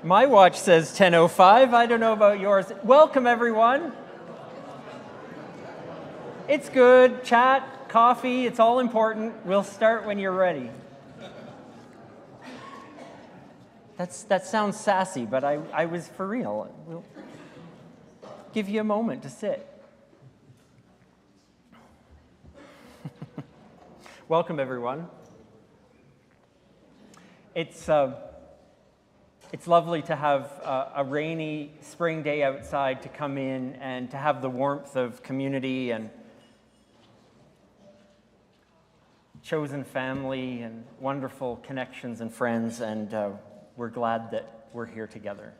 My watch says 10:05. I don't know about yours. Welcome, everyone. It's good. Chat, coffee, it's all important. We'll start when you're ready. That sounds sassy, but I was for real. We'll give you a moment to sit. Welcome, everyone. It's lovely to have a rainy spring day outside to come in and to have the warmth of community and chosen family and wonderful connections and friends, and we're glad that we're here together.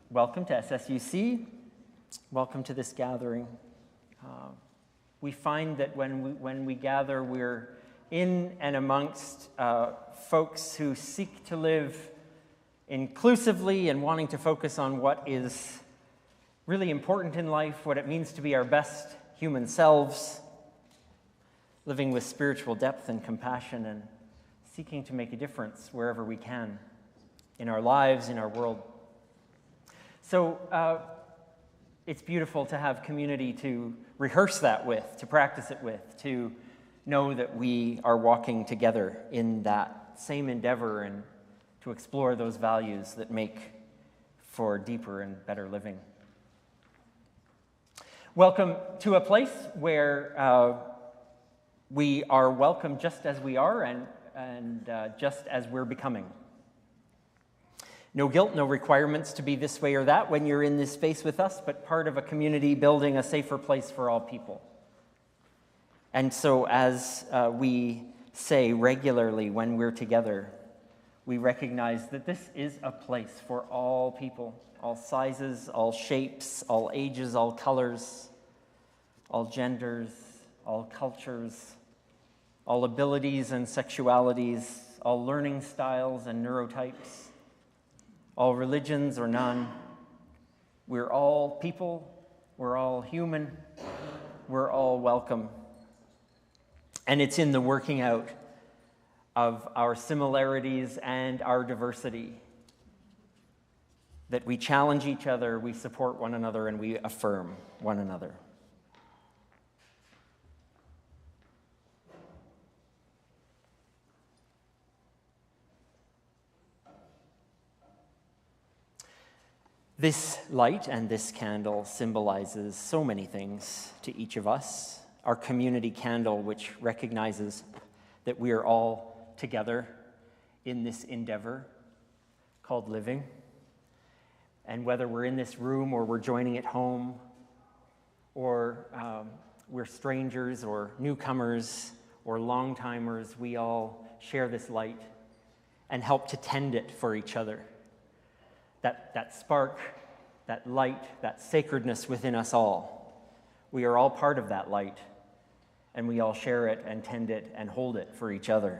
Welcome to SSUC. Welcome to this gathering. We find that when we gather, we're in and amongst folks who seek to live inclusively and wanting to focus on what is really important in life, what it means to be our best human selves, living with spiritual depth and compassion, and seeking to make a difference wherever we can in our lives, in our world. So it's beautiful to have community to rehearse that with, to practice it with, to know that we are walking together in that same endeavor and to explore those values that make for deeper and better living. Welcome to a place where we are welcome just as we are and just as we're becoming. No guilt, no requirements to be this way or that when you're in this space with us, but part of a community building a safer place for all people. And so as we say regularly when we're together, we recognize that this is a place for all people, all sizes, all shapes, all ages, all colors, all genders, all cultures, all abilities and sexualities, all learning styles and neurotypes, all religions or none. We're all people, we're all human, we're all welcome. And it's in the working out of our similarities and our diversity that we challenge each other, we support one another, and we affirm one another. This light and this candle symbolizes so many things to each of us. Our community candle, which recognizes that we are all together in this endeavor called living. And whether we're in this room or we're joining at home, or we're strangers or newcomers or long-timers, we all share this light and help to tend it for each other. That spark, that light, that sacredness within us all. We are all part of that light, and we all share it and tend it and hold it for each other.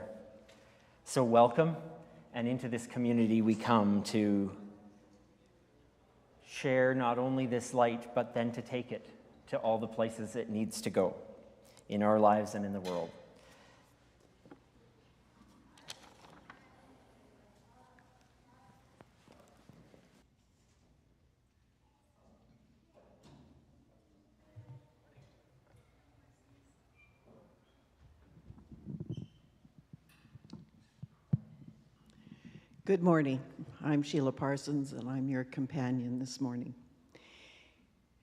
So welcome, and into this community we come to share not only this light, but then to take it to all the places it needs to go in our lives and in the world. Good morning. I'm Sheila Parsons, and I'm your companion this morning.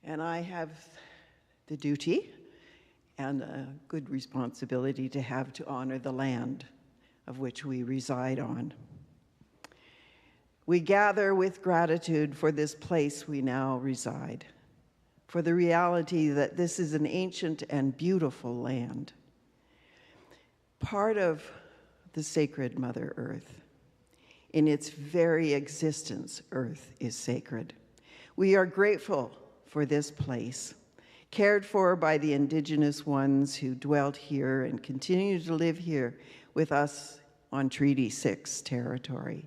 And I have the duty and a good responsibility to honor the land of which we reside on. We gather with gratitude for this place we now reside, for the reality that this is an ancient and beautiful land, part of the sacred Mother Earth. In its very existence, Earth is sacred. We are grateful for this place, cared for by the Indigenous ones who dwelt here and continue to live here with us on Treaty 6 territory.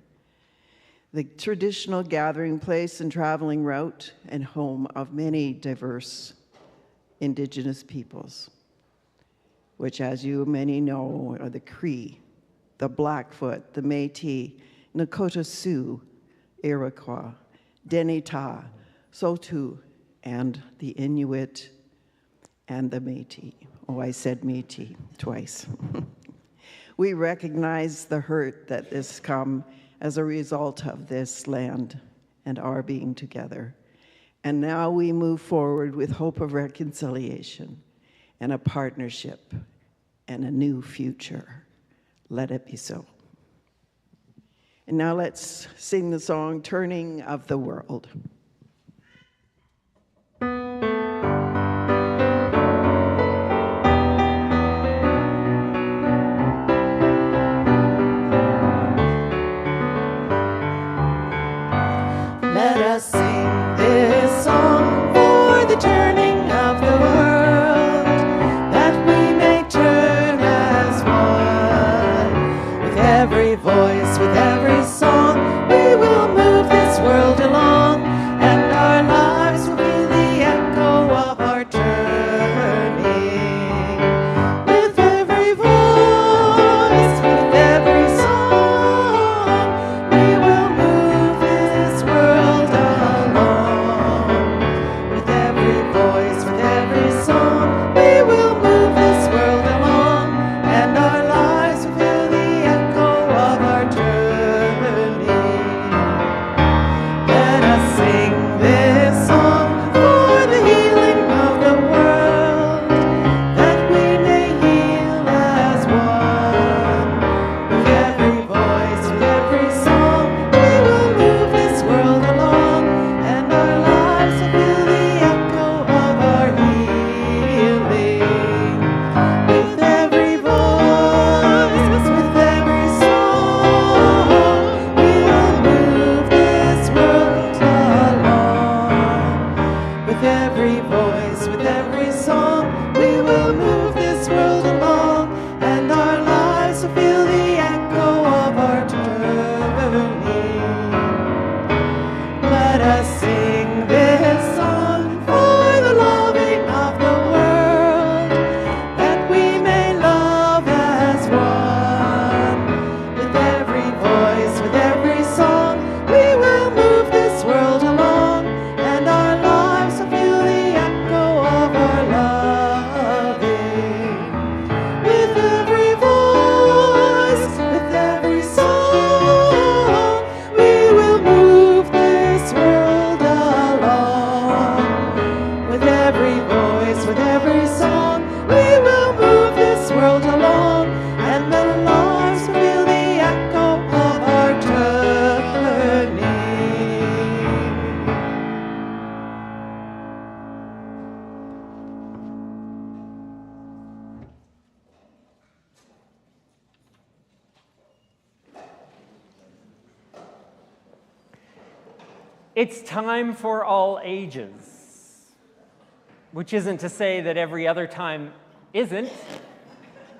The traditional gathering place and traveling route and home of many diverse Indigenous peoples, which, as you many know, are the Cree, the Blackfoot, the Métis, Nakota Sioux, Iroquois, Denita, Saulteaux, and the Inuit and the Métis. Oh, I said Métis twice. We recognize the hurt that has come as a result of this land and our being together. And now we move forward with hope of reconciliation and a partnership and a new future. Let it be so. And now let's sing the song, Turning of the World. Let us sing this song for the turning of the world, that we may turn as one. With every voice, with every song, we will move this world along, and our lives will be the echo of our turning. With every voice, with every song, we will move this world along. With every voice, with every song, we will move this world along, and our lives will feel the echo of our turning. Let us sing this song for the healing of the world, that we may heal as one. With every voice, with every song, we will move this world along, and our lives will feel the echo of our healing. With every voice, with every song, we will move this world along. With every voice, with every song, we will move this world along, and our lives will feel the echo of our turning. Let us sing this song for the loving of the world, that we may love as one. With every voice, with every song, we will move this world along, and our lives will feel the echo of our loving. With every voice, with every song, we will move this world along. With every voice, with every song, we will move this world along, and the lives will feel the echo of our turning. It's time for all ages, which isn't to say that every other time isn't,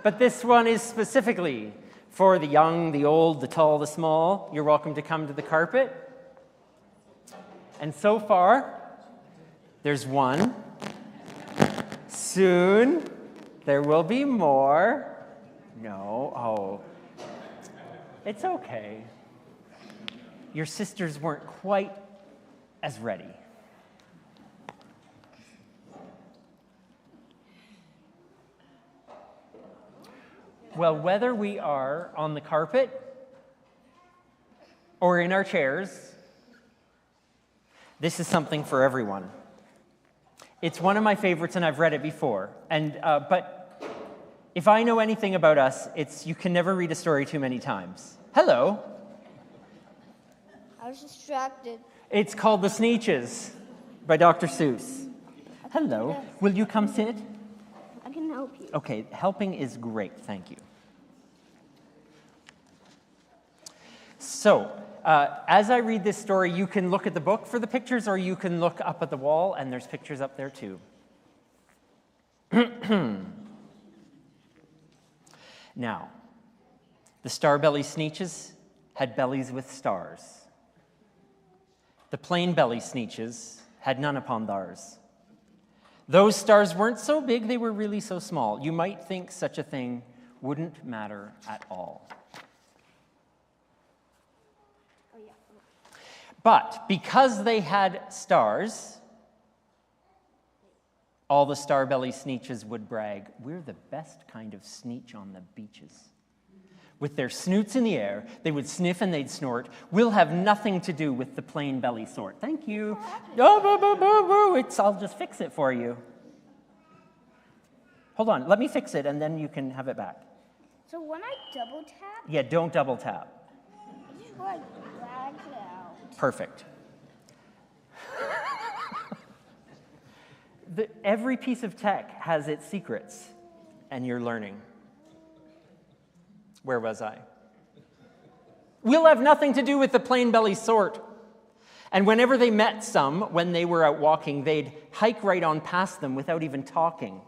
but this one is specifically for the young, the old, the tall, the small. You're welcome to come to the carpet. And so far, there's one. Soon, there will be more. No, oh, it's okay. Your sisters weren't quite as ready. Well, whether we are on the carpet or in our chairs, this is something for everyone. It's one of my favorites, and I've read it before. But if I know anything about us, it's you can never read a story too many times. Hello. I was distracted. It's called The Sneetches by Dr. Seuss. Hello. Yes. Will you come sit? I can help you. Okay, helping is great. Thank you. So, as I read this story, you can look at the book for the pictures, or you can look up at the wall, and there's pictures up there too. Now, the Starbelly Sneetches had bellies with stars. The plain belly Sneetches had none upon theirs. Those stars weren't so big, they were really so small. You might think such a thing wouldn't matter at all. But because they had stars, all the Starbelly Sneetches would brag, "We're the best kind of Sneetch on the beaches." With their snoots in the air, they would sniff and they'd snort. "We'll have nothing to do with the plain belly sort." Thank you. Oh, boo, boo, boo, boo. I'll just fix it for you. Hold on, let me fix it and then you can have it back. So when I double tap, Yeah, don't double tap. it just like drags it out. Perfect. Every piece of tech has its secrets, and you're learning. Where was I? We'll have nothing to do with the plain belly sort. And whenever they met some, when they were out walking, they'd hike right on past them without even talking.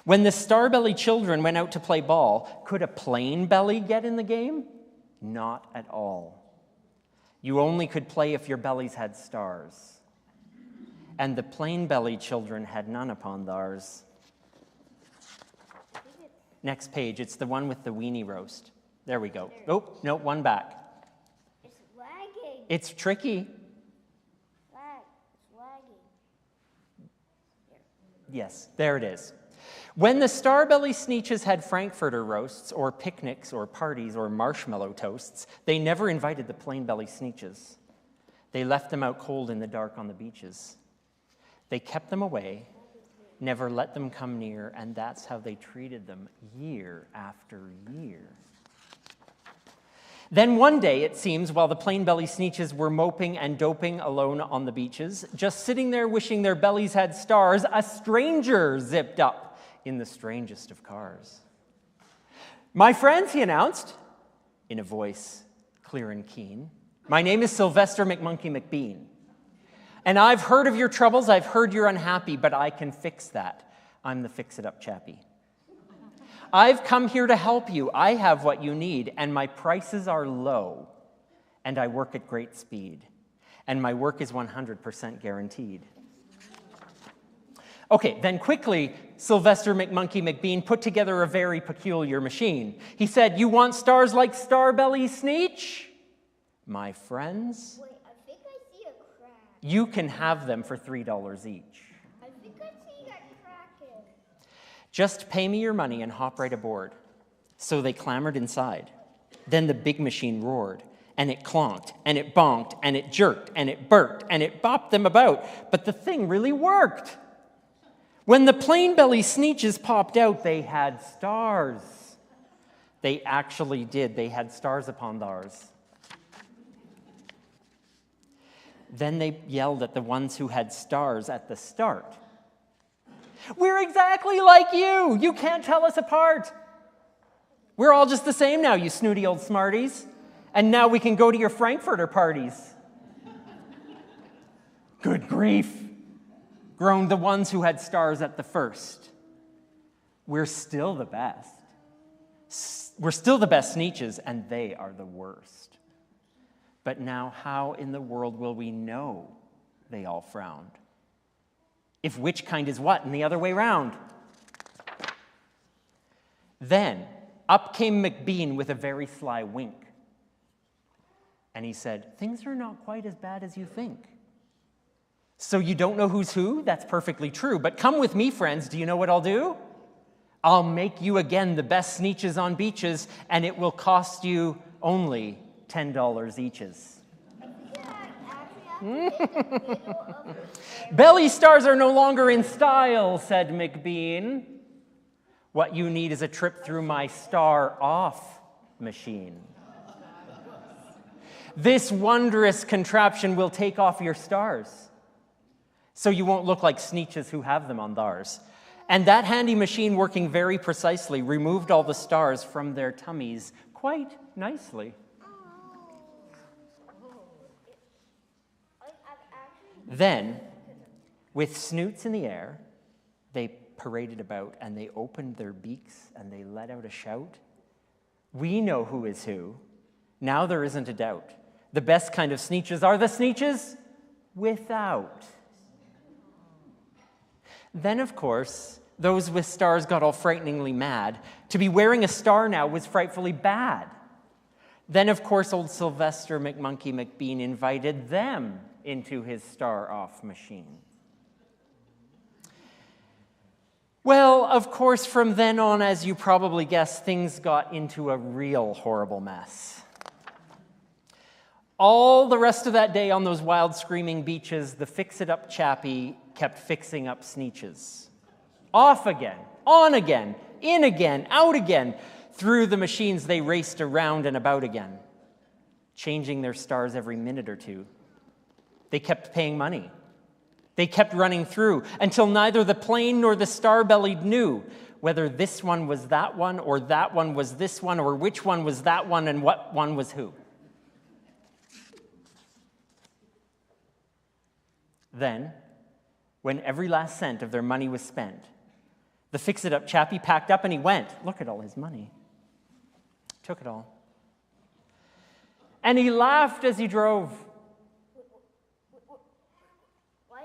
When the Starbelly children went out to play ball, could a plain belly get in the game? Not at all. You only could play if your bellies had stars. And the plain belly children had none upon theirs. Next page, it's the one with the weenie roast. There we go. Oh, no, one back. It's lagging. It's tricky. It's lagging. Yes, there it is. When the Starbelly Sneetches had Frankfurter roasts, or picnics, or parties, or marshmallow toasts, they never invited the plain belly Sneetches. They left them out cold in the dark on the beaches. They kept them away, never let them come near, and that's how they treated them year after year. Then one day, it seems, while the plain belly Sneetches were moping and doping alone on the beaches, just sitting there wishing their bellies had stars, a stranger zipped up in the strangest of cars. "My friends," he announced, in a voice clear and keen, "my name is Sylvester McMonkey McBean. And I've heard of your troubles, I've heard you're unhappy, but I can fix that. I'm the fix-it-up chappie. I've come here to help you. I have what you need, and my prices are low, and I work at great speed, and my work is 100% guaranteed." Okay, then quickly, Sylvester McMonkey McBean put together a very peculiar machine. He said, "You want stars like Starbelly Sneetch? My friends, Wait, I think I see a crack. you can have them for $3 each. I think I see that crack. Just pay me your money and hop right aboard." So they clambered inside. Then the big machine roared, and it clonked, and it bonked, and it jerked, and it burked, and it bopped them about. But the thing really worked. When the plain belly Sneetches popped out, they had stars. They actually did. They had stars upon theirs. Then they yelled at the ones who had stars at the start. "We're exactly like you! You can't tell us apart! We're all just the same now, you snooty old smarties. And now we can go to your Frankfurter parties." "Good grief," groaned the ones who had stars at the first. "We're still the best. We're still the best Sneetches, and they are the worst. But now how in the world will we know?" They all frowned. "If which kind is what and the other way round?" Then up came McBean with a very sly wink. And he said, "Things are not quite as bad as you think. So you don't know who's who? That's perfectly true. But come with me, friends. Do you know what I'll do? I'll make you again the best Sneetches on beaches, and it will cost you only $10 eaches." "Belly stars are no longer in style," said McBean. "What you need is a trip through my star-off machine. This wondrous contraption will take off your stars, so you won't look like Sneetches who have them on theirs." And that handy machine, working very precisely, removed all the stars from their tummies quite nicely. Then, with snoots in the air, they paraded about, and they opened their beaks, and they let out a shout. "We know who is who. Now there isn't a doubt. The best kind of Sneetches are the Sneetches without." Then, of course, those with stars got all frighteningly mad. To be wearing a star now was frightfully bad. Then, of course, old Sylvester McMonkey McBean invited them into his star-off machine. Well, of course, from then on, as you probably guessed, things got into a real horrible mess. All the rest of that day on those wild screaming beaches, the fix-it-up chappie kept fixing up Sneetches. Off again, on again, in again, out again. Through the machines, they raced around and about again, changing their stars every minute or two. They kept paying money. They kept running through until neither the plain nor the star-bellied knew whether this one was that one or that one was this one or which one was that one and what one was who. Then, when every last cent of their money was spent, the fix-it-up chappie packed up and he went. Look at all his money. Took it all. And he laughed as he drove. Why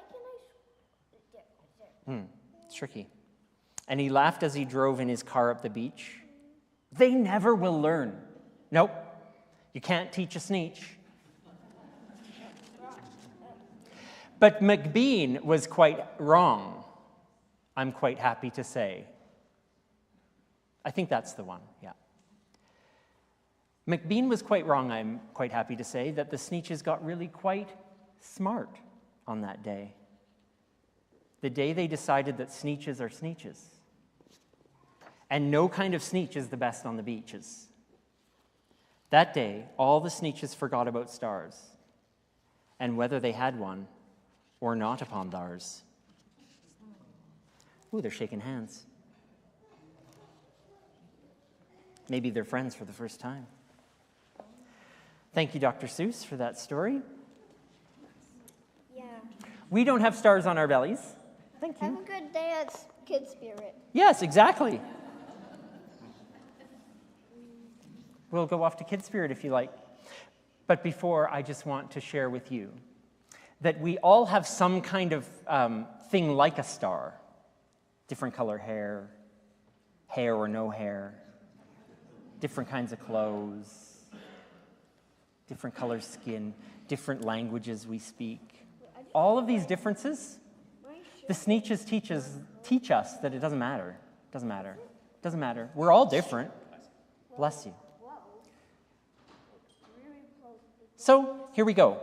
can I? It's tricky. And he laughed as he drove in his car up the beach. They never will learn. Nope. You can't teach a Sneetch. But McBean was quite wrong, I'm quite happy to say. I think that's the one, yeah. McBean was quite wrong, I'm quite happy to say, that the Sneetches got really quite smart on that day. The day they decided that Sneetches are Sneetches. And no kind of Sneetch is the best on the beaches. That day, all the Sneetches forgot about stars and whether they had one or not upon theirs. Ooh, they're shaking hands. Maybe they're friends for the first time. Thank you, Dr. Seuss, for that story. Yeah. We don't have stars on our bellies. Thank Have you. a good day at Kid Spirit. Yes, exactly. We'll go off to Kid Spirit if you like. But before, I just want to share with you that we all have some kind of thing like a star. Different color hair, hair or no hair, different kinds of clothes, different color skin, different languages we speak. All of these differences, the Sneetches teach us that it doesn't matter. Doesn't matter. Doesn't matter. We're all different. Bless you. So here we go.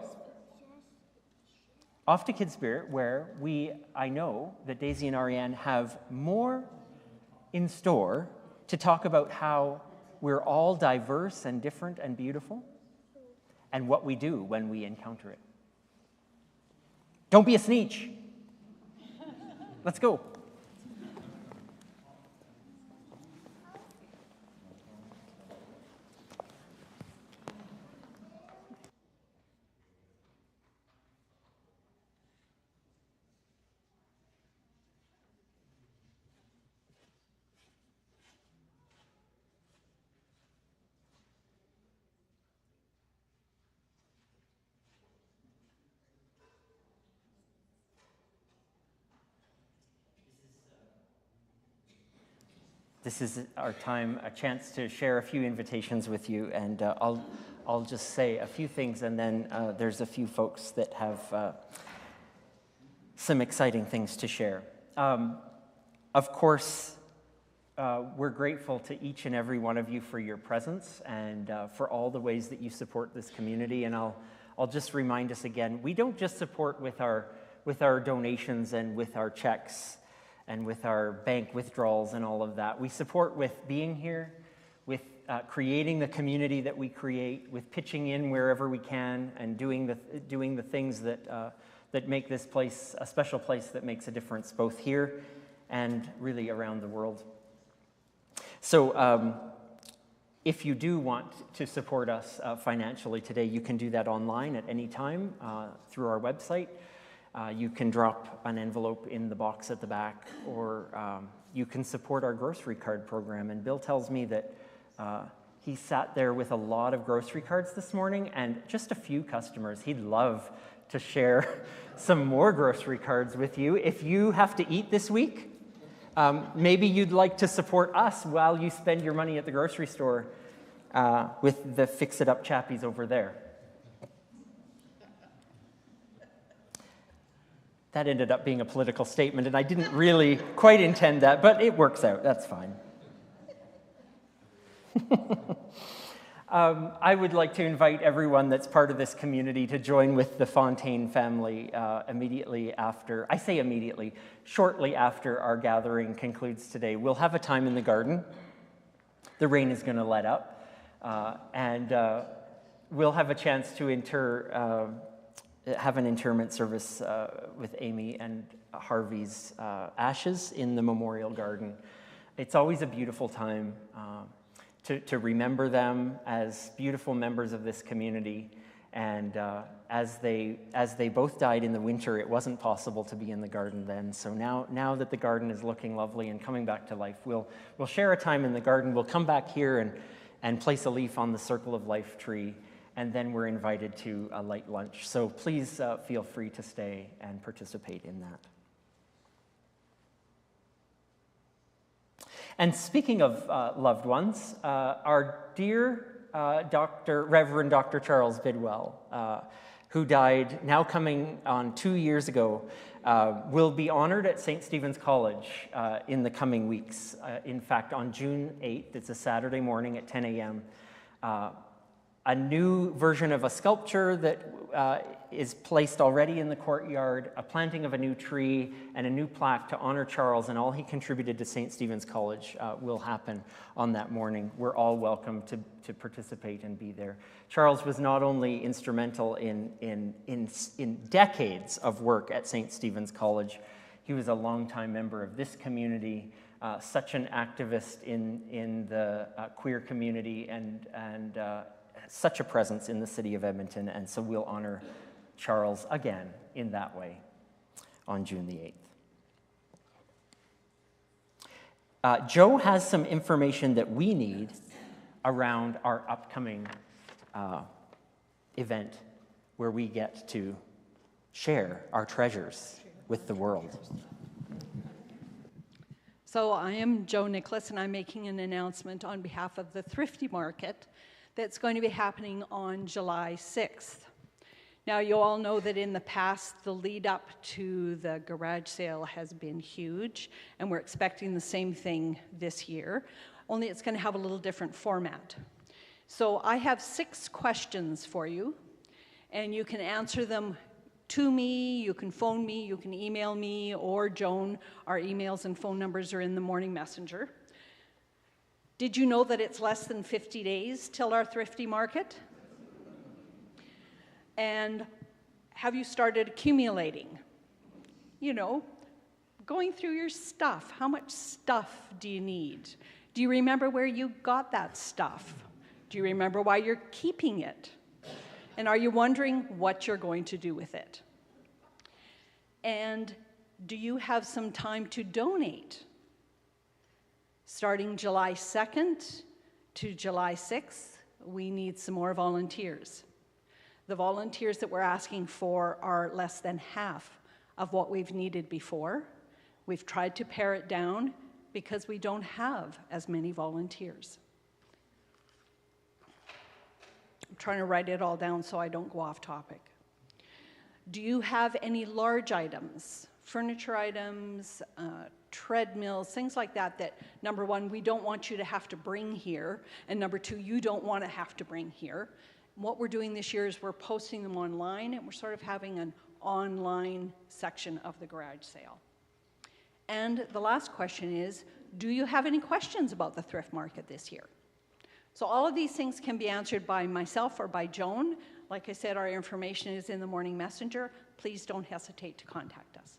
Off to Kid Spirit, where I know that Daisy and Ariane have more in store to talk about how we're all diverse and different and beautiful, and what we do when we encounter it. Don't be a Sneetch. Let's go. This is our time, a chance to share a few invitations with you, and I'll just say a few things, and then there's a few folks that have some exciting things to share. Of course, we're grateful to each and every one of you for your presence and for all the ways that you support this community. And I'll just remind us again, we don't just support with our donations and with our checks and with our bank withdrawals and all of that. We support with being here, with creating the community that we create, with pitching in wherever we can, and doing the things that make this place a special place that makes a difference both here and really around the world. So if you do want to support us financially today, you can do that online at any time through our website. You can drop an envelope in the box at the back, or you can support our grocery card program. And Bill tells me that he sat there with a lot of grocery cards this morning and just a few customers. He'd love to share some more grocery cards with you. If you have to eat this week, maybe you'd like to support us while you spend your money at the grocery store. with the fix-it-up chappies over there. That ended up being a political statement, and I didn't really quite intend that, but it works out. That's fine. I would like to invite everyone that's part of this community to join with the Fontaine family immediately after, I say immediately, shortly after our gathering concludes today. We'll have a time in the garden. The rain is going to let up, and we'll have a chance to have an interment service with Amy and Harvey's ashes in the memorial garden. It's always a beautiful time to remember them as beautiful members of this community. And as they both died in the winter, it wasn't possible to be in the garden then. So now that the garden is looking lovely and coming back to life, we'll share a time in the garden. We'll come back here and place a leaf on the Circle of Life tree, and then we're invited to a light lunch. So please feel free to stay and participate in that. And speaking of loved ones, our dear Reverend Dr. Charles Bidwell, who died now coming on 2 years ago, will be honored at St. Stephen's College in the coming weeks. In fact, on June 8th, it's a Saturday morning at 10 a.m., a new version of a sculpture that is placed already in the courtyard, a planting of a new tree, and a new plaque to honor Charles and all he contributed to St. Stephen's College will happen on that morning. We're all welcome to participate and be there. Charles was not only instrumental in decades of work at St. Stephen's College, he was a longtime member of this community, such an activist in the queer community, and such a presence in the city of Edmonton, and so we'll honor Charles again in that way on June the 8th. Joe has some information that we need around our upcoming event where we get to share our treasures with the world. So I am Joe Nicholas, and I'm making an announcement on behalf of the Thrifty Market that's going to be happening on July 6th. Now, you all know that in the past, the lead up to the garage sale has been huge, and we're expecting the same thing this year, only it's going to have a little different format. So I have 6 questions for you, and you can answer them to me, you can phone me, you can email me, or Joan. Our emails and phone numbers are in the morning messenger. Did you know that it's less than 50 days till our Thrifty Market? And have you started accumulating? You know, going through your stuff. How much stuff do you need? Do you remember where you got that stuff? Do you remember why you're keeping it? And are you wondering what you're going to do with it? And do you have some time to donate? Starting July 2nd to July 6th, we need some more volunteers. The volunteers that we're asking for are less than half of what we've needed before. We've tried to pare it down because we don't have as many volunteers. I'm trying to write it all down so I don't go off topic. Do you have any large items, furniture items, treadmills, things like that, that number one, we don't want you to have to bring here, and number two, you don't want to have to bring here? What we're doing this year is we're posting them online, and we're sort of having an online section of the garage sale. And the last question is, do you have any questions about the thrift market this year? So all of these things can be answered by myself or by Joan. Like I said, our information is in the morning messenger. Please don't hesitate to contact us.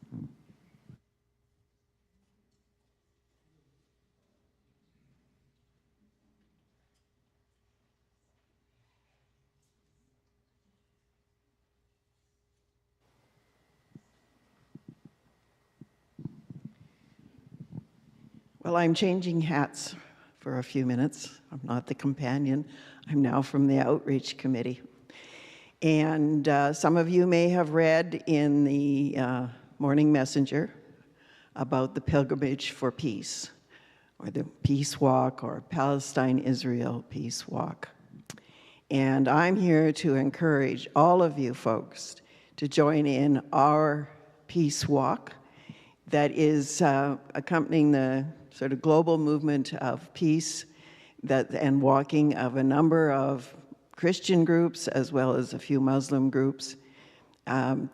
Well, I'm changing hats for a few minutes. I'm not the companion. I'm now from the Outreach Committee. And some of you may have read in the Morning Messenger about the Pilgrimage for Peace, or the Peace Walk, or Palestine-Israel Peace Walk. And I'm here to encourage all of you folks to join in our Peace Walk that is accompanying the sort of global movement of peace and walking of a number of Christian groups as well as a few Muslim groups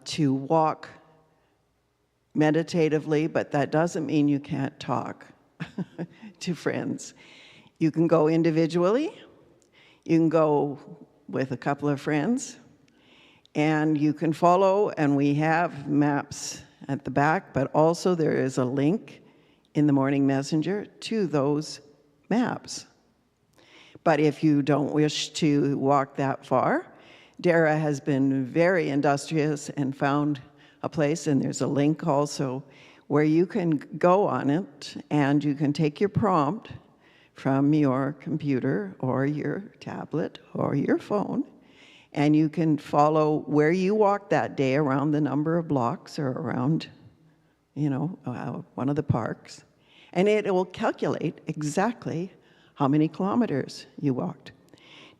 to walk meditatively, but that doesn't mean you can't talk to friends. You can go individually, you can go with a couple of friends, and you can follow, and we have maps at the back, but also there is a link in the Morning Messenger to those maps. But if you don't wish to walk that far, Dara has been very industrious and found a place, and there's a link also where you can go on it and you can take your prompt from your computer or your tablet or your phone, and you can follow where you walk that day around the number of blocks or around, one of the parks, and it will calculate exactly how many kilometers you walked.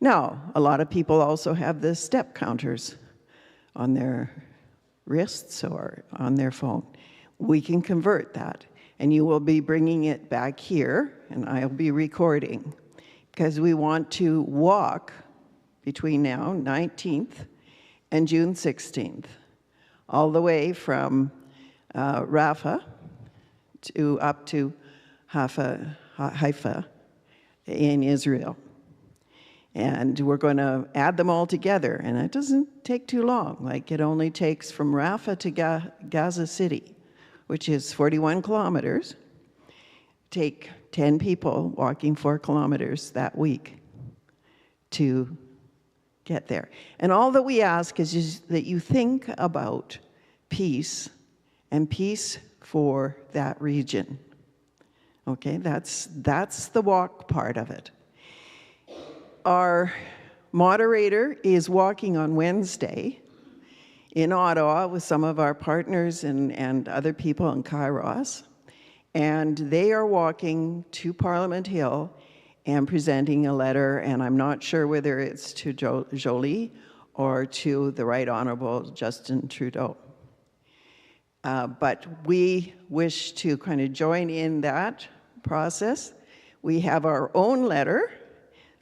Now, a lot of people also have the step counters on their wrists or on their phone. We can convert that, and you will be bringing it back here, and I'll be recording, because we want to walk between now, 19th, and June 16th, all the way from Rafah up to Haifa in Israel. And we're going to add them all together, and it doesn't take too long. Like, it only takes from Rafah to Gaza City, which is 41 kilometers. Take 10 people walking 4 kilometers that week to get there. And all that we ask is just that you think about peace and peace for that region. Okay, that's the walk part of it. Our moderator is walking on Wednesday in Ottawa with some of our partners and other people in Kairos, and they are walking to Parliament Hill and presenting a letter, and I'm not sure whether it's to Jolie or to the Right Honourable Justin Trudeau. But we wish to kind of join in that process. We have our own letter.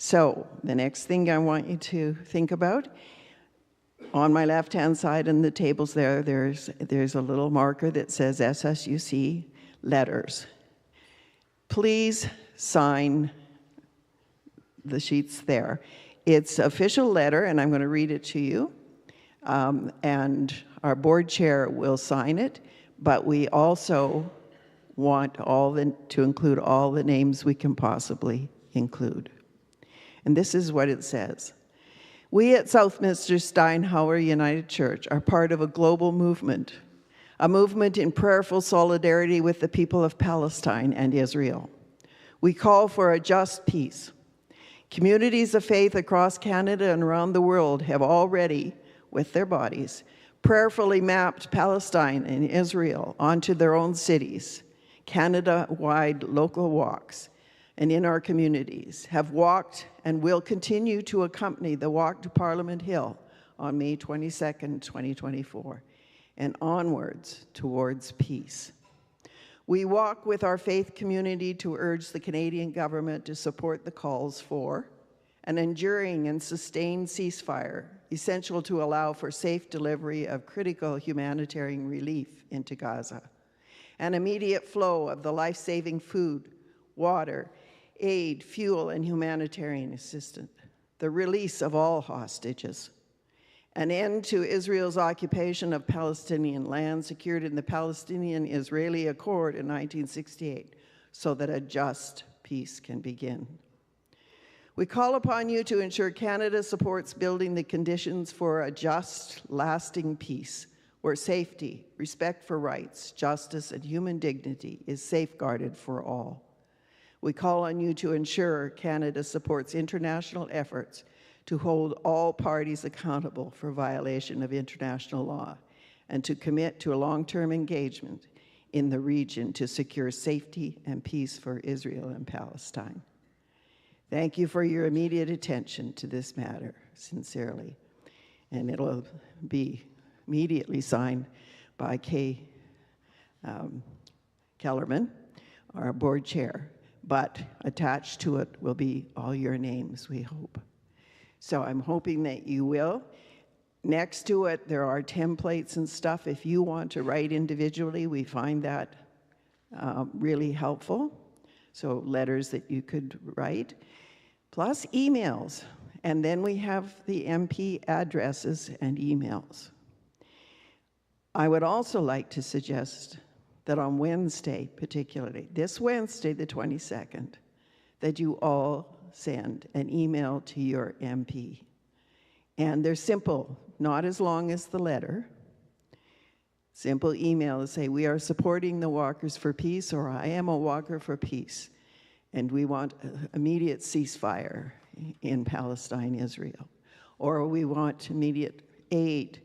So the next thing I want you to think about, on my left-hand side in the tables there's a little marker that says SSUC letters. Please sign the sheets there. It's official letter, and I'm going to read it to you. And our board chair will sign it, but we also want to include all the names we can possibly include. And this is what it says. We at Southminster Steinhauer United Church are part of a global movement, a movement in prayerful solidarity with the people of Palestine and Israel. We call for a just peace. Communities of faith across Canada and around the world have already, with their bodies, prayerfully mapped Palestine and Israel onto their own cities. Canada-wide local walks and in our communities have walked and will continue to accompany the walk to Parliament Hill on May 22nd, 2024, and onwards towards peace. We walk with our faith community to urge the Canadian government to support the calls for an enduring and sustained ceasefire, essential to allow for safe delivery of critical humanitarian relief into Gaza, an immediate flow of the life-saving food, water, aid, fuel, and humanitarian assistance, the release of all hostages, an end to Israel's occupation of Palestinian land secured in the Palestinian-Israeli Accord in 1968, so that a just peace can begin. We call upon you to ensure Canada supports building the conditions for a just, lasting peace, where safety, respect for rights, justice, and human dignity is safeguarded for all. We call on you to ensure Canada supports international efforts to hold all parties accountable for violation of international law and to commit to a long-term engagement in the region to secure safety and peace for Israel and Palestine. Thank you for your immediate attention to this matter, sincerely. And it'll be immediately signed by Kay Kellerman, our board chair. But attached to it will be all your names, we hope. So I'm hoping that you will. Next to it, there are templates and stuff. If you want to write individually, we find that really helpful. So letters that you could write, plus emails. And then we have the MP addresses and emails. I would also like to suggest that on Wednesday, particularly, this Wednesday, the 22nd, that you all send an email to your MP. And they're simple, not as long as the letter. Simple email to say, we are supporting the Walkers for Peace, or I am a Walker for Peace, and we want immediate ceasefire in Palestine, Israel. Or we want immediate aid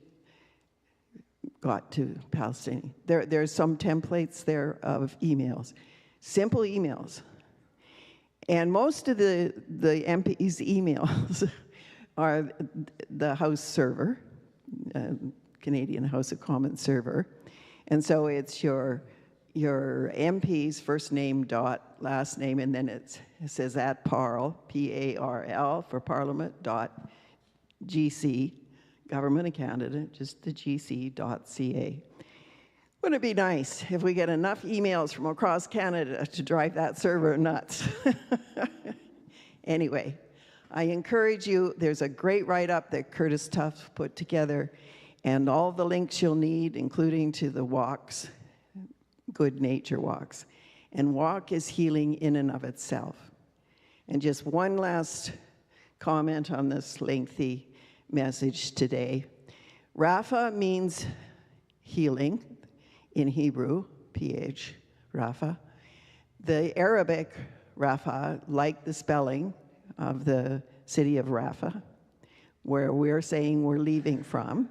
got to Palestine. There's some templates there of emails, simple emails. And most of the MP's emails are the House server, Canadian House of Commons server. And so it's your MP's first name dot last name, and then it says at PARL, P-A-R-L, for Parliament dot GC, Government of Canada, just the gc.ca. Wouldn't it be nice if we get enough emails from across Canada to drive that server nuts? Anyway, I encourage you, there's a great write-up that Curtis Tuff put together, and all the links you'll need, including to the walks, good nature walks. And walk is healing in and of itself. And just one last comment on this lengthy message today. Rapha means healing in Hebrew, PH, Rapha. The Arabic Rapha, like the spelling of the city of Rapha, where we're saying we're leaving from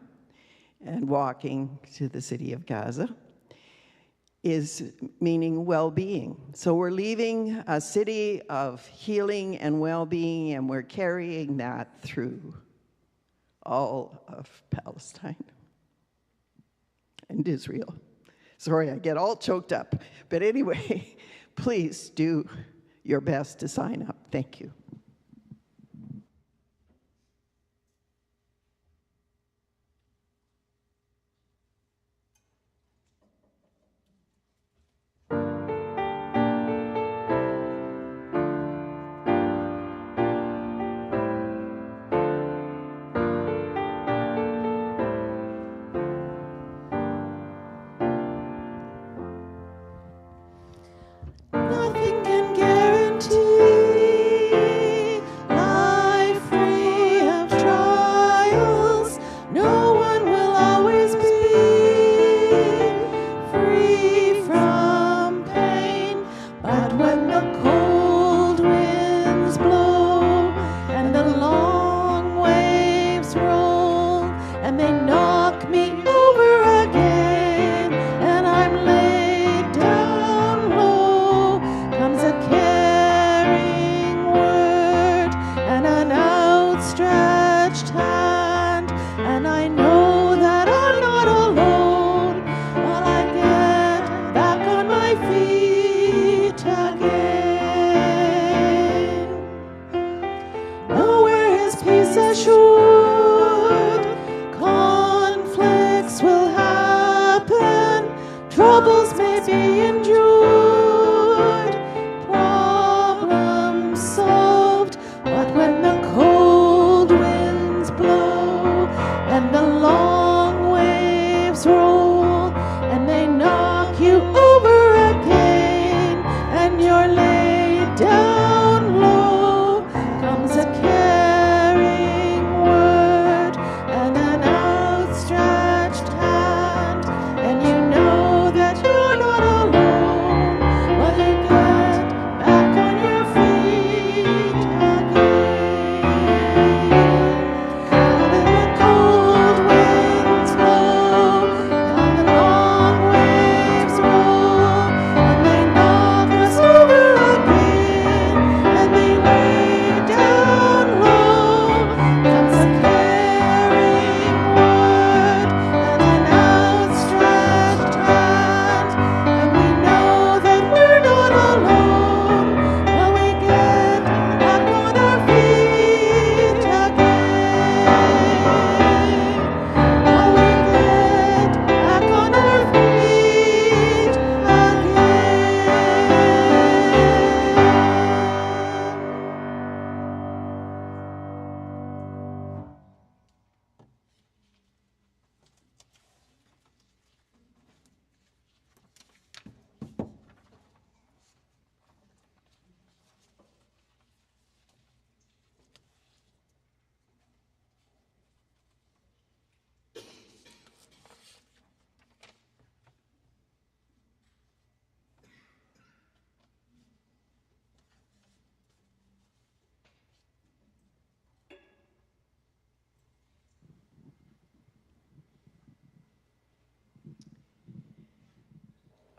and walking to the city of Gaza, is meaning well-being. So we're leaving a city of healing and well-being, and we're carrying that through all of Palestine and Israel. Sorry, I get all choked up. But anyway, please do your best to sign up. Thank you. Nothing can guarantee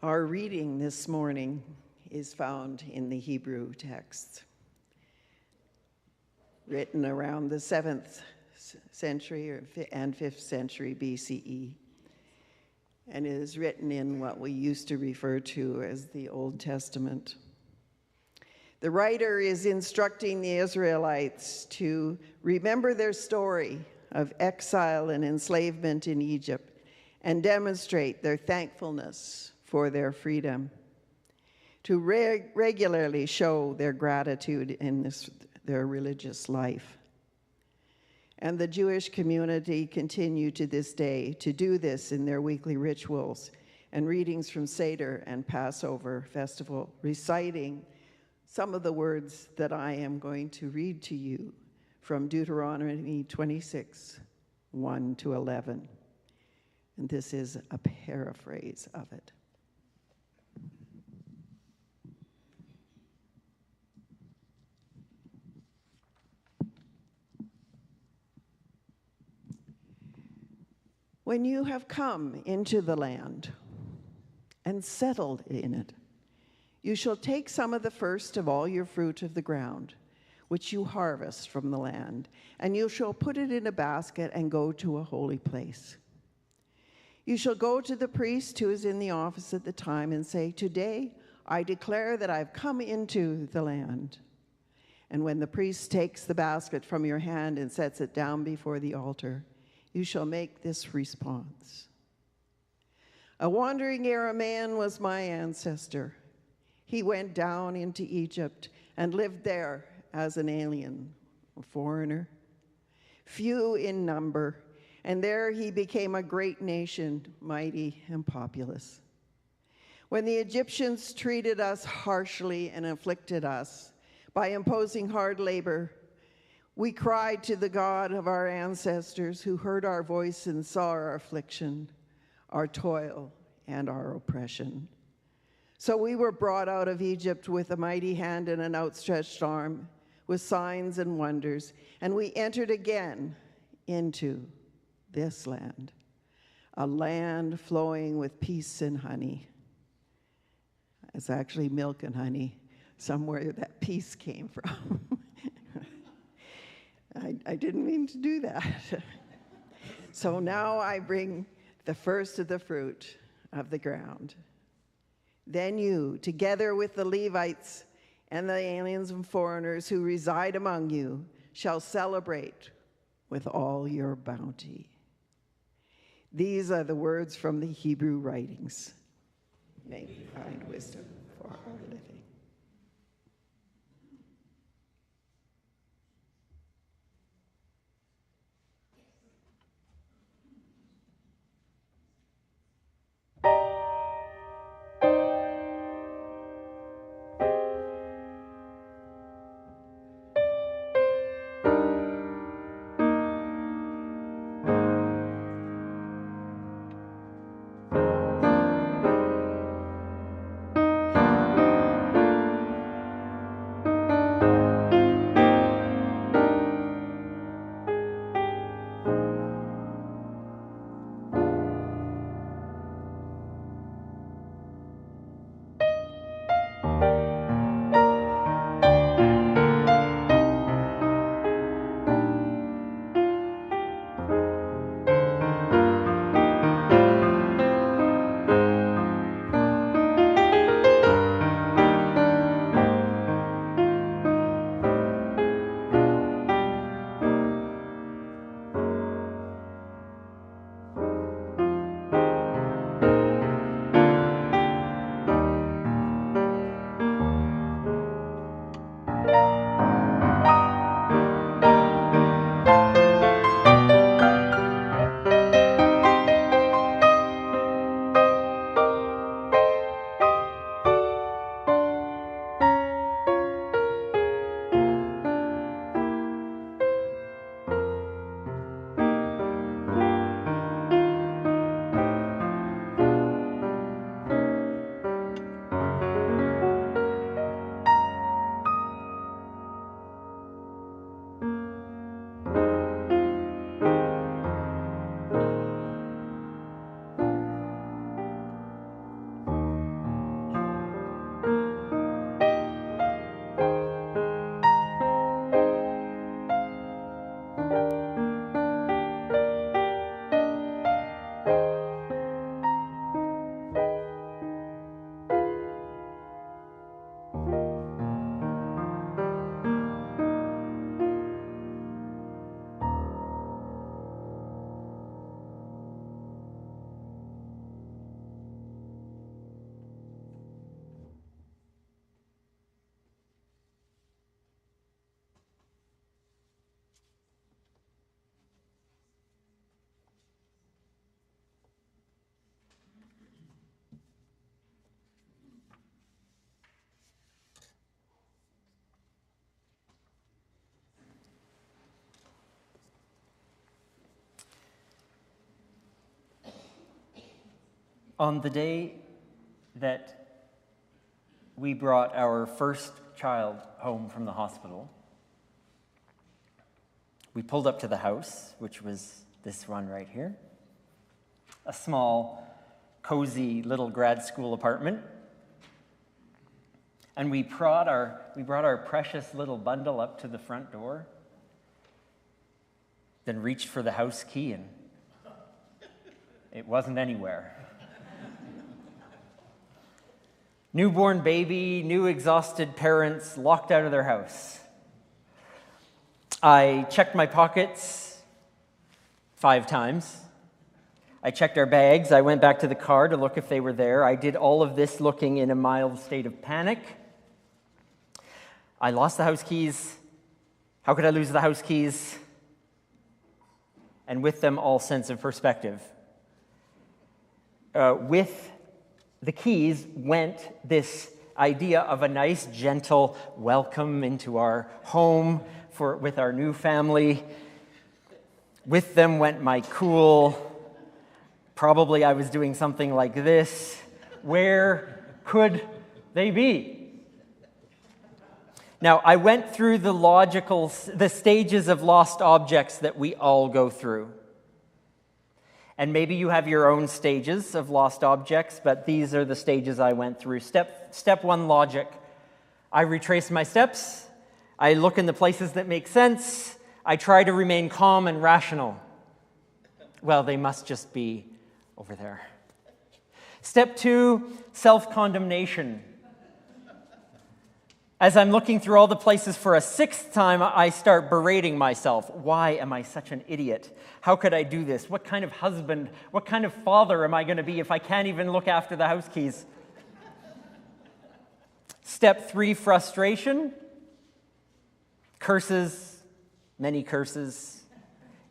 Our reading this morning is found in the Hebrew text, written around the 7th century and 5th century BCE, and it is written in what we used to refer to as the Old Testament. The writer is instructing the Israelites to remember their story of exile and enslavement in Egypt and demonstrate their thankfulness for their freedom, to regularly show their gratitude in their religious life. And the Jewish community continue to this day to do this in their weekly rituals and readings from Seder and Passover festival, reciting some of the words that I am going to read to you from Deuteronomy 26, 1 to 11. And this is a paraphrase of it. When you have come into the land and settled in it, you shall take some of the first of all your fruit of the ground, which you harvest from the land, and you shall put it in a basket and go to a holy place. You shall go to the priest who is in the office at the time and say, "Today I declare that I've come into the land." And when the priest takes the basket from your hand and sets it down before the altar, you shall make this response: "A wandering Aramean was my ancestor. He went down into Egypt and lived there as an alien, a foreigner, few in number, and there he became a great nation, mighty and populous. When the Egyptians treated us harshly and afflicted us by imposing hard labor, we cried to the God of our ancestors, who heard our voice and saw our affliction, our toil, and our oppression. So we were brought out of Egypt with a mighty hand and an outstretched arm, with signs and wonders, and we entered again into this land, a land flowing with peace and honey." It's actually milk and honey, somewhere that peace came from. I didn't mean to do that. "So now I bring the first of the fruit of the ground. Then you, together with the Levites and the aliens and foreigners who reside among you, shall celebrate with all your bounty." These are the words from the Hebrew writings. May we find wisdom for our living. On the day that we brought our first child home from the hospital, we pulled up to the house, which was this one right here, a small, cozy little grad school apartment. And we brought our precious little bundle up to the front door, then reached for the house key, and it wasn't anywhere. Newborn baby, new exhausted parents locked out of their house. I checked my pockets 5 times. I checked our bags. I went back to the car to look if they were there. I did all of this looking in a mild state of panic. I lost the house keys. How could I lose the house keys? And with them, all sense of perspective. With the keys went this idea of a nice, gentle welcome into our home with our new family. With them went my cool, probably I was doing something like this. Where could they be? Now, I went through the stages of lost objects that we all go through. And maybe you have your own stages of lost objects, but these are the stages I went through. Step 1, logic. I retrace my steps. I look in the places that make sense. I try to remain calm and rational. Well, they must just be over there. Step 2, self-condemnation. As I'm looking through all the places for a 6th time, I start berating myself. Why am I such an idiot? How could I do this? What kind of husband, what kind of father am I going to be if I can't even look after the house keys? Step 3, frustration. Curses, many curses.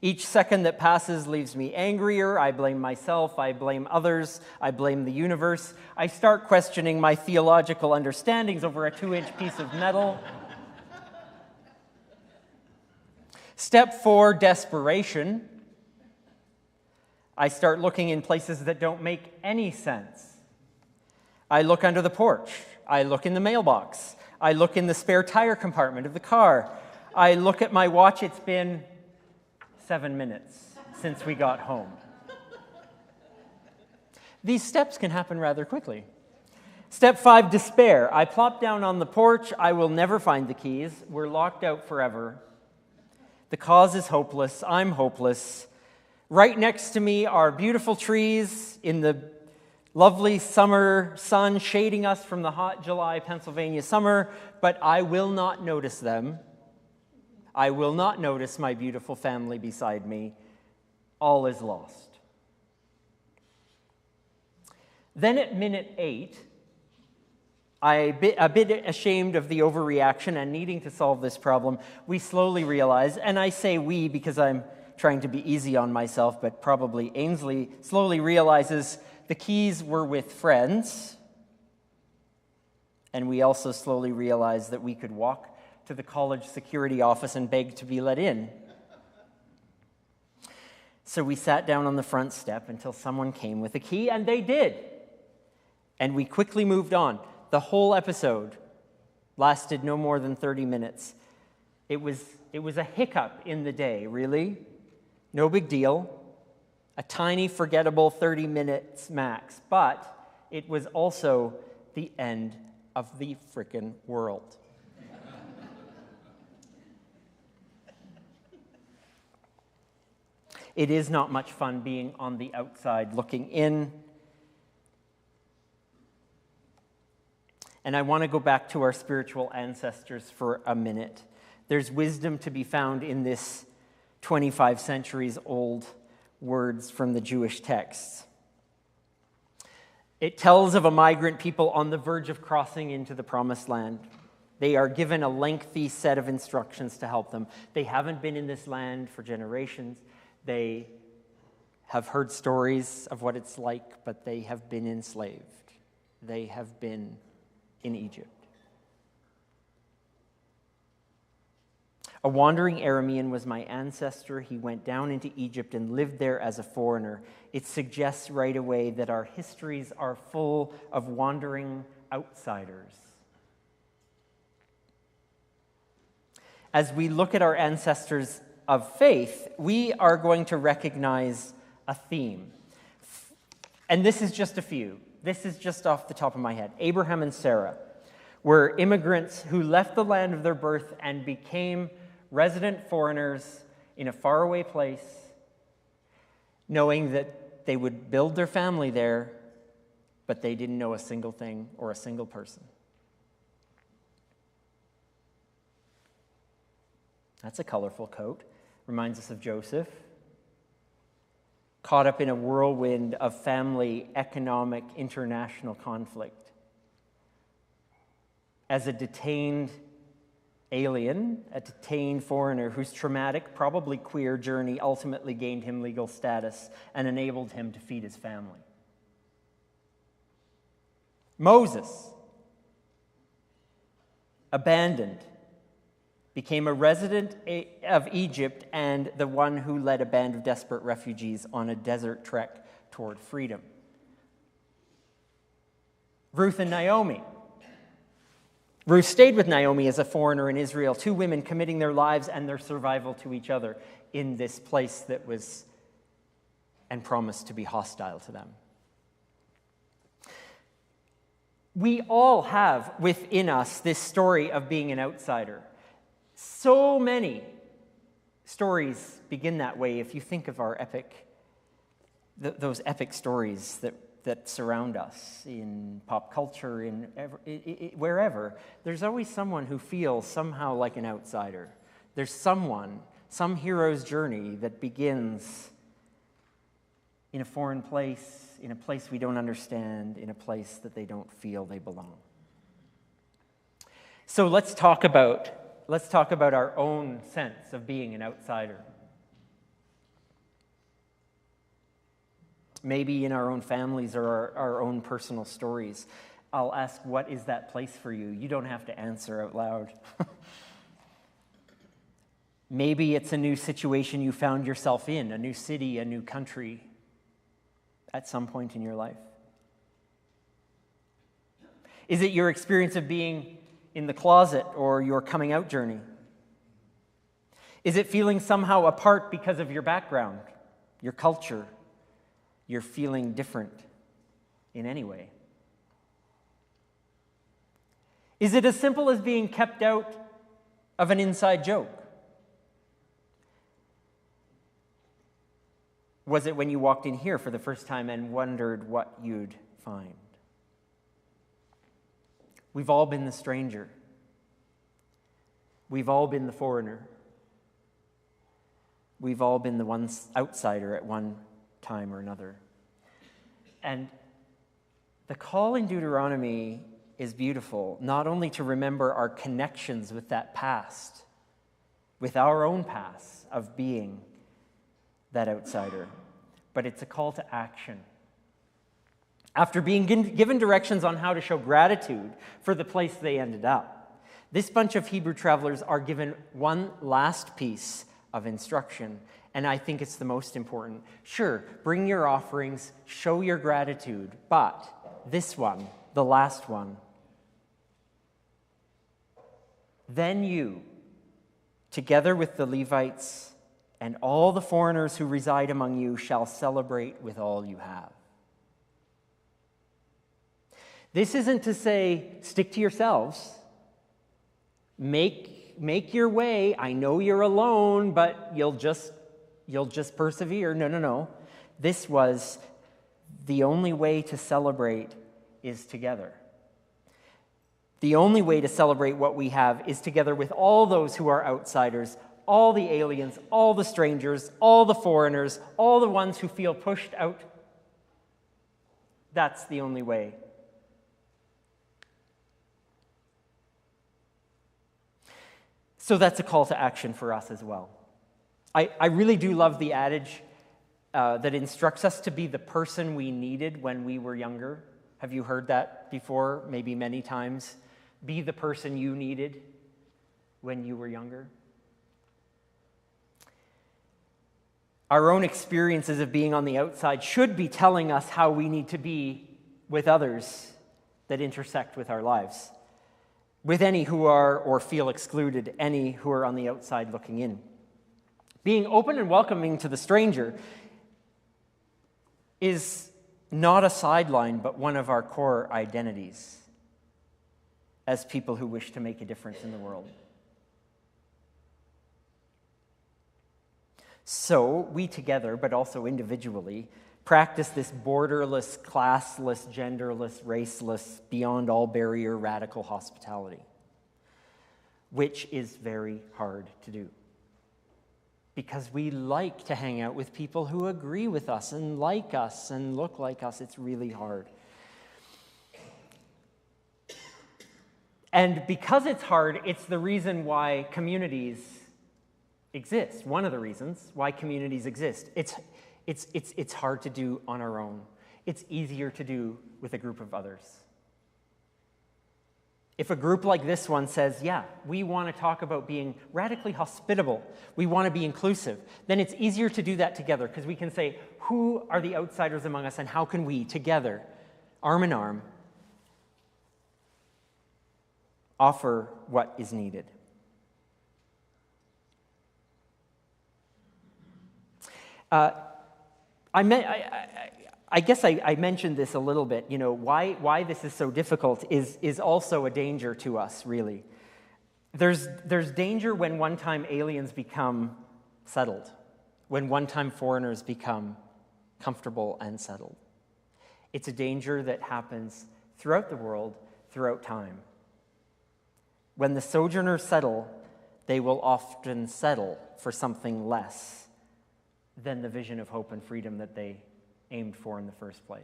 Each second that passes leaves me angrier. I blame myself. I blame others. I blame the universe. I start questioning my theological understandings over a 2-inch piece of metal. Step 4, desperation. I start looking in places that don't make any sense. I look under the porch. I look in the mailbox. I look in the spare tire compartment of the car. I look at my watch. It's been 7 minutes since we got home. These steps can happen rather quickly. Step 5, despair. I plop down on the porch. I will never find the keys. We're locked out forever. The cause is hopeless. I'm hopeless. Right next to me are beautiful trees in the lovely summer sun shading us from the hot July Pennsylvania summer, but I will not notice them. I will not notice my beautiful family beside me. All is lost. Then at minute 8, a bit ashamed of the overreaction and needing to solve this problem, we slowly realize, and I say we because I'm trying to be easy on myself, but probably Ainsley slowly realizes the keys were with friends, and we also slowly realize that we could walk to the college security office and beg to be let in. So we sat down on the front step until someone came with a key, and they did. And we quickly moved on. The whole episode lasted no more than 30 minutes. It was a hiccup in the day, really. No big deal. A tiny, forgettable 30 minutes max. But it was also the end of the frickin' world. It is not much fun being on the outside looking in. And I want to go back to our spiritual ancestors for a minute. There's wisdom to be found in this 25 centuries old words from the Jewish texts. It tells of a migrant people on the verge of crossing into the promised land. They are given a lengthy set of instructions to help them. They haven't been in this land for generations. They have heard stories of what it's like, but they have been enslaved. They have been in Egypt. A wandering Aramean was my ancestor. He went down into Egypt and lived there as a foreigner. It suggests right away that our histories are full of wandering outsiders. As we look at our ancestors of faith, we are going to recognize a theme. And this is just a few. This is just off the top of my head. Abraham and Sarah were immigrants who left the land of their birth and became resident foreigners in a faraway place, knowing that they would build their family there, but they didn't know a single thing or a single person. That's a colorful coat. Reminds us of Joseph, caught up in a whirlwind of family, economic, international conflict. As a detained alien, a detained foreigner whose traumatic, probably queer journey ultimately gained him legal status and enabled him to feed his family. Moses, abandoned, became a resident of Egypt and the one who led a band of desperate refugees on a desert trek toward freedom. Ruth and Naomi. Ruth stayed with Naomi as a foreigner in Israel, two women committing their lives and their survival to each other in this place that was and promised to be hostile to them. We all have within us this story of being an outsider. So many stories begin that way if you think of our epic, those epic stories that surround us in pop culture, wherever. There's always someone who feels somehow like an outsider. There's some hero's journey that begins in a foreign place, in a place we don't understand, in a place that they don't feel they belong. So let's talk about our own sense of being an outsider. Maybe in our own families or our own personal stories. I'll ask, what is that place for you? You don't have to answer out loud. Maybe it's a new situation you found yourself in, a new city, a new country, at some point in your life. Is it your experience of being in the closet or your coming out journey? Is it feeling somehow apart because of your background, your culture? You're feeling different in any way? Is it as simple as being kept out of an inside joke? Was it when you walked in here for the first time and wondered what you'd find? We've all been the stranger. We've all been the foreigner. We've all been the one outsider at one time or another. And the call in Deuteronomy is beautiful, not only to remember our connections with that past, with our own past of being that outsider, but it's a call to action. After being given directions on how to show gratitude for the place they ended up, this bunch of Hebrew travelers are given one last piece of instruction, and I think it's the most important. Sure, bring your offerings, show your gratitude, but this one, the last one, then you, together with the Levites and all the foreigners who reside among you, shall celebrate with all you have. This isn't to say, stick to yourselves. Make your way. I know you're alone, but you'll just persevere. No. This was the only way to celebrate is together. The only way to celebrate what we have is together with all those who are outsiders, all the aliens, all the strangers, all the foreigners, all the ones who feel pushed out. That's the only way. So that's a call to action for us as well. I really do love the adage that instructs us to be the person we needed when we were younger. Have you heard that before? Maybe many times. Be the person you needed when you were younger. Our own experiences of being on the outside should be telling us how we need to be with others that intersect with our lives, with any who are or feel excluded, any who are on the outside looking in. Being open and welcoming to the stranger is not a sideline, but one of our core identities as people who wish to make a difference in the world. So, we together, but also individually, practice this borderless, classless, genderless, raceless, beyond all barrier, radical hospitality, which is very hard to do. Because we like to hang out with people who agree with us and like us and look like us. It's really hard. And because it's hard, it's the reason why communities exist. One of the reasons why communities exist. It's hard to do on our own. It's easier to do with a group of others. If a group like this one says, yeah, we want to talk about being radically hospitable, we want to be inclusive, then it's easier to do that together because we can say, who are the outsiders among us and how can we together, arm in arm, offer what is needed. I guess I mentioned this a little bit. You know, why this is so difficult is also a danger to us, really. There's danger when one-time aliens become settled, when one-time foreigners become comfortable and settled. It's a danger that happens throughout the world, throughout time. When the sojourners settle, they will often settle for something less than the vision of hope and freedom that they aimed for in the first place.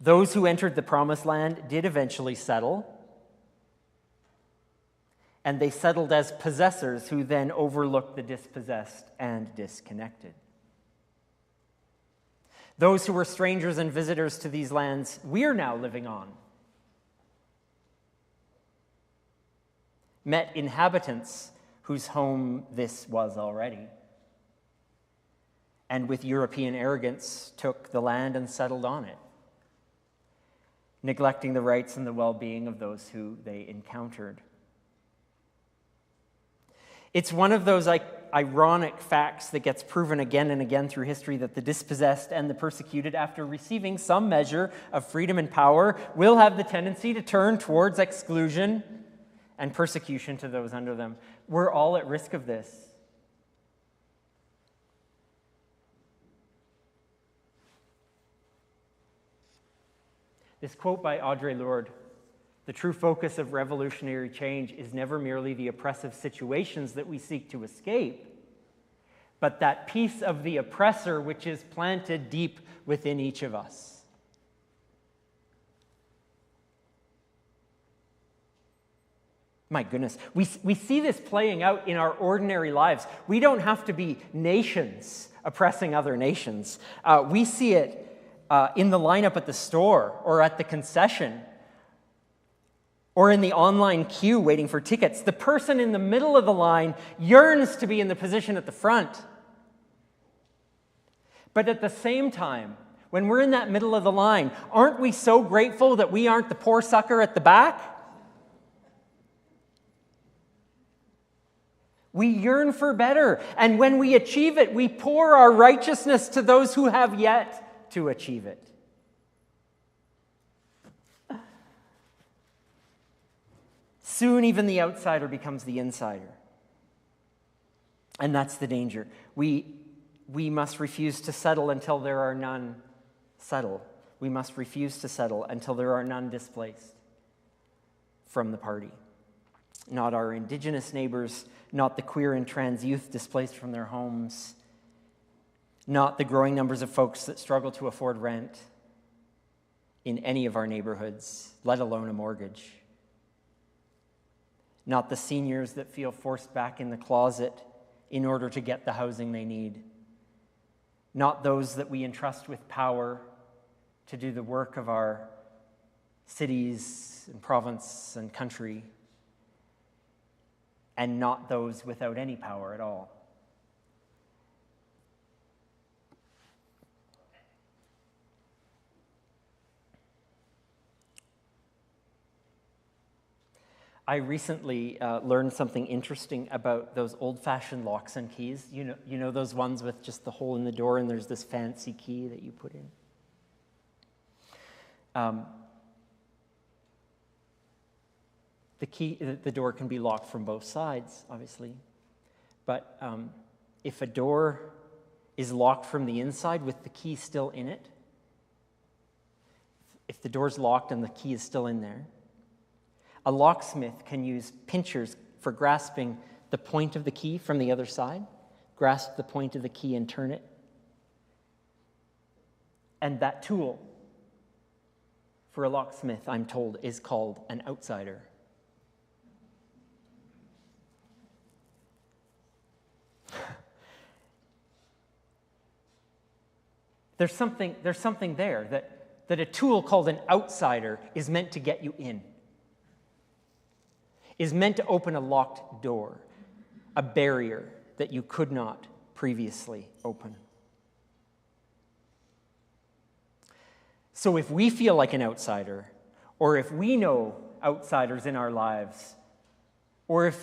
Those who entered the Promised Land did eventually settle, and they settled as possessors who then overlooked the dispossessed and disconnected. Those who were strangers and visitors to these lands we're now living on met inhabitants whose home this was already, and with European arrogance took the land and settled on it, neglecting the rights and the well-being of those who they encountered. It's one of those ironic facts that gets proven again and again through history that the dispossessed and the persecuted, after receiving some measure of freedom and power, will have the tendency to turn towards exclusion and persecution to those under them. We're all at risk of this. This quote by Audre Lorde, "The true focus of revolutionary change is never merely the oppressive situations that we seek to escape, but that piece of the oppressor which is planted deep within each of us." My goodness, we see this playing out in our ordinary lives. We don't have to be nations oppressing other nations. We see it in the lineup at the store or at the concession or in the online queue waiting for tickets. The person in the middle of the line yearns to be in the position at the front. But at the same time, when we're in that middle of the line, aren't we so grateful that we aren't the poor sucker at the back? We yearn for better, and when we achieve it, we pour our righteousness to those who have yet to achieve it. Soon, even the outsider becomes the insider. And that's the danger. We must refuse to settle until there are none settle. We must refuse to settle until there are none displaced from the party. Not our Indigenous neighbors, not the queer and trans youth displaced from their homes, not the growing numbers of folks that struggle to afford rent in any of our neighborhoods, let alone a mortgage. Not the seniors that feel forced back in the closet in order to get the housing they need. Not those that we entrust with power to do the work of our cities and province and country, and not those without any power at all. I recently learned something interesting about those old-fashioned locks and keys. You know those ones with just the hole in the door and there's this fancy key that you put in? The door can be locked from both sides, obviously. But if a door is locked from the inside with the key still in it, if the door's locked and the key is still in there, a locksmith can use pinchers for grasping the point of the key from the other side, grasp the point of the key and turn it. And that tool for a locksmith, I'm told, is called an outsider. There's something there that a tool called an outsider is meant to get you in, is meant to open a locked door, a barrier that you could not previously open. So if we feel like an outsider, or if we know outsiders in our lives, or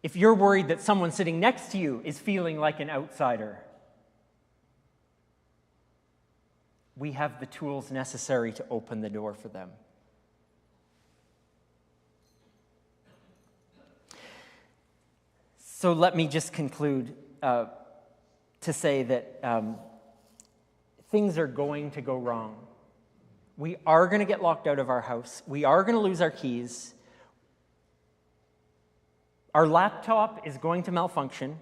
if you're worried that someone sitting next to you is feeling like an outsider, we have the tools necessary to open the door for them. So let me just conclude to say that things are going to go wrong. We are going to get locked out of our house. We are going to lose our keys. Our laptop is going to malfunction,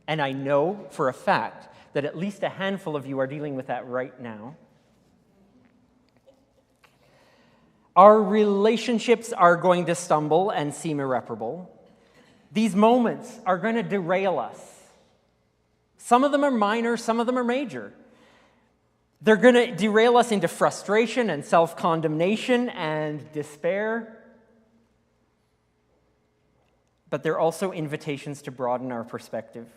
and I know for a fact that at least a handful of you are dealing with that right now. Our relationships are going to stumble and seem irreparable. These moments are going to derail us. Some of them are minor, some of them are major. They're going to derail us into frustration and self-condemnation and despair. But they're also invitations to broaden our perspective.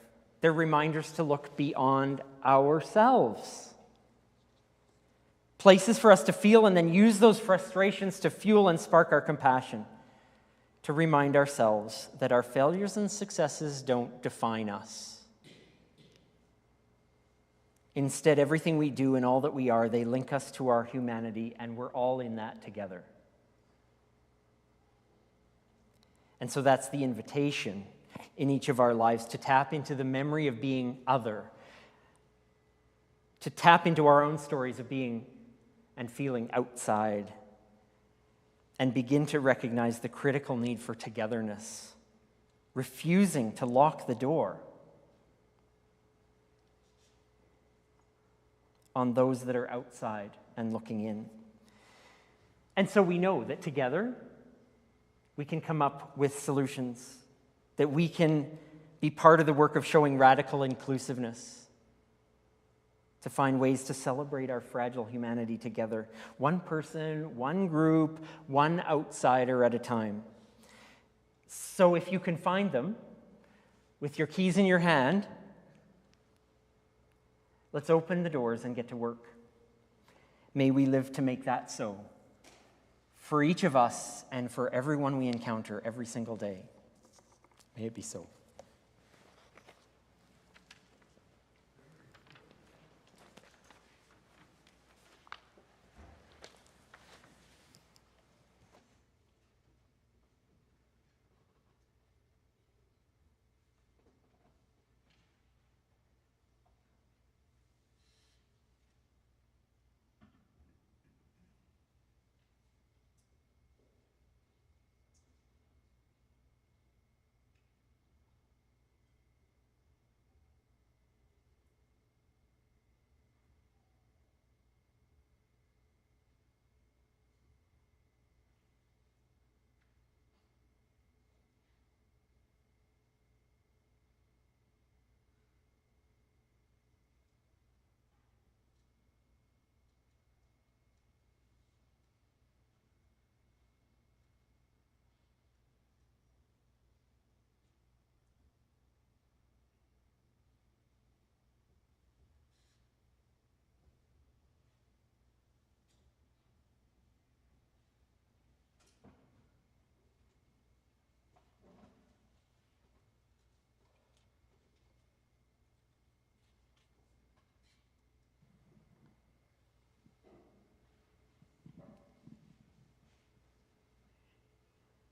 They're reminders to look beyond ourselves. Places for us to feel and then use those frustrations to fuel and spark our compassion. To remind ourselves that our failures and successes don't define us. Instead, everything we do and all that we are, they link us to our humanity, and we're all in that together. And so that's the invitation in each of our lives, to tap into the memory of being other, to tap into our own stories of being and feeling outside, and begin to recognize the critical need for togetherness, refusing to lock the door on those that are outside and looking in. And so we know that together we can come up with solutions, that we can be part of the work of showing radical inclusiveness, to find ways to celebrate our fragile humanity together, one person, one group, one outsider at a time. So if you can find them, with your keys in your hand, let's open the doors and get to work. May we live to make that so, for each of us and for everyone we encounter every single day. May it be so.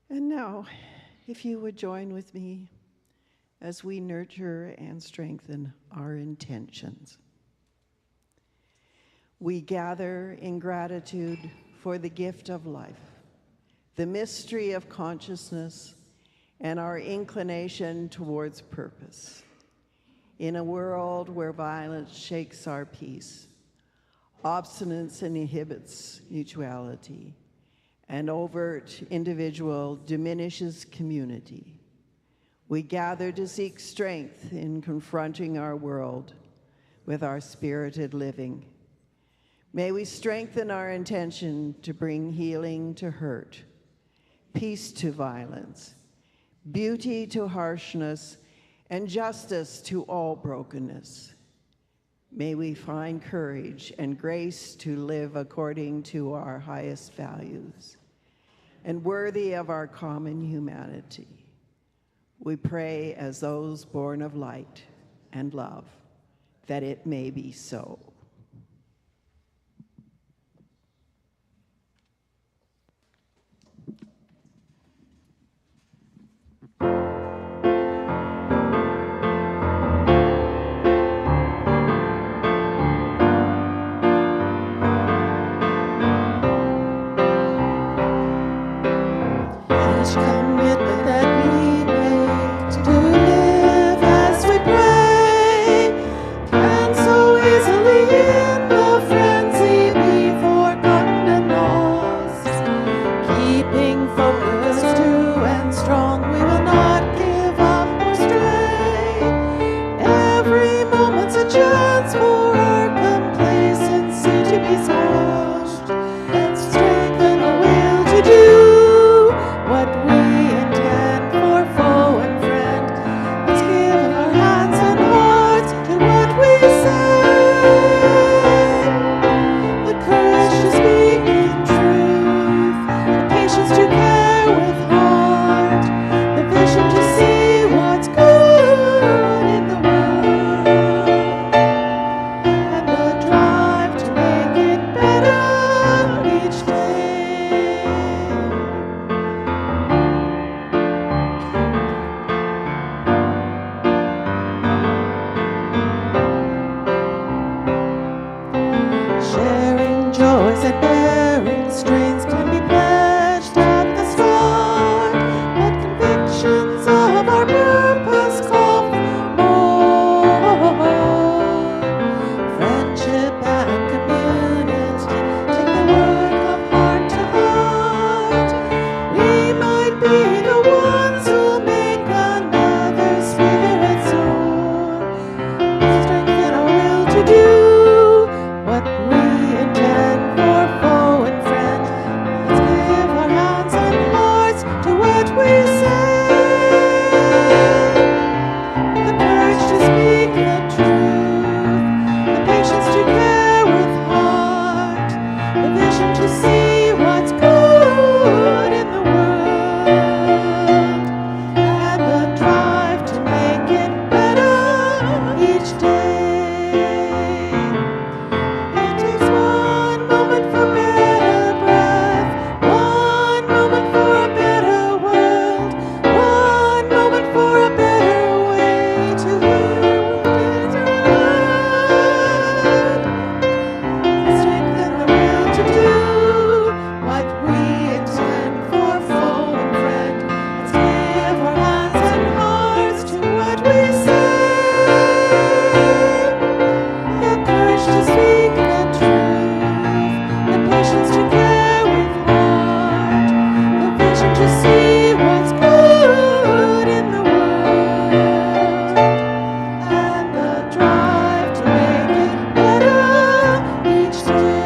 And now, if you would join with me as we nurture and strengthen our intentions. We gather in gratitude for the gift of life, the mystery of consciousness, and our inclination towards purpose. In a world where violence shakes our peace, obstinance inhibits mutuality, and overt individual diminishes community, we gather to seek strength in confronting our world with our spirited living. May we strengthen our intention to bring healing to hurt, peace to violence, beauty to harshness, and justice to all brokenness. May we find courage and grace to live according to our highest values and worthy of our common humanity. We pray as those born of light and love, that it may be so. Each commitment that we make to live as we pray can so easily in the frenzy be forgotten and lost. Keeping focused true and strong, we will not give up or stray. Every moment's a chance for our complacency to be squashed and strengthen our will to do what we intend for foe and friend. Let's give our hands and hearts to what we say. The courage to speak in truth, the patience to care with heart, the vision to see what's good in the world, and the drive to make it better each day. Sharing joys and bearing strains can be pledged at the start, but convictions of our purpose call for more. Friendship and community take the work of heart to heart. We might be the ones who'll make another spirit soar. Strengthen our will to do what we intend for foe and friend. Let's give our hands and hearts to what we say. The courage to speak the truth, the patience to care with heart, the vision to see what's good in the world, and the drive to make it better each day. It takes one moment for better breath, one moment for a better world, one moment for a better way to live. Strengthen the will to do what we intend for foe and friend. Let's give our hands and hearts to what we say. The courage to speak the truth, the patience to care with heart, the vision to see what's good in the world, and the drive to make it better each day.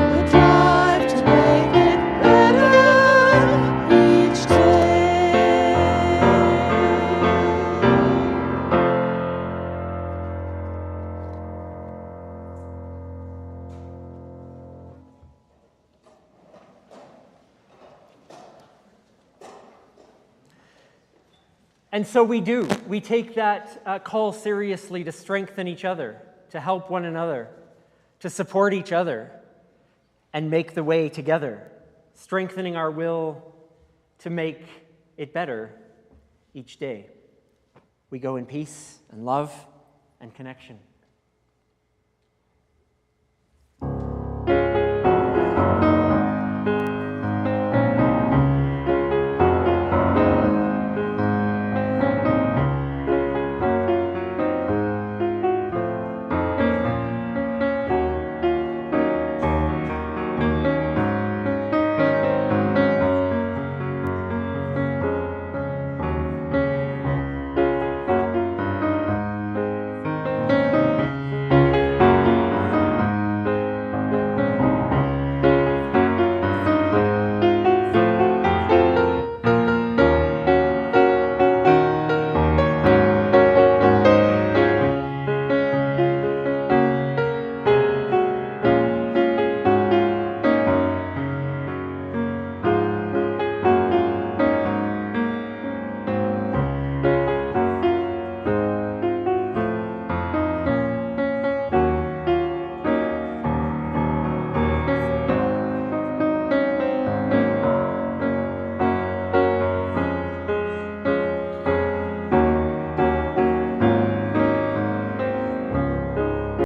The drive to make it better each day. And so we do. We take that call seriously to strengthen each other, to help one another, to support each other, and make the way together strengthening our will to make it better each day. We go in peace and love and connection.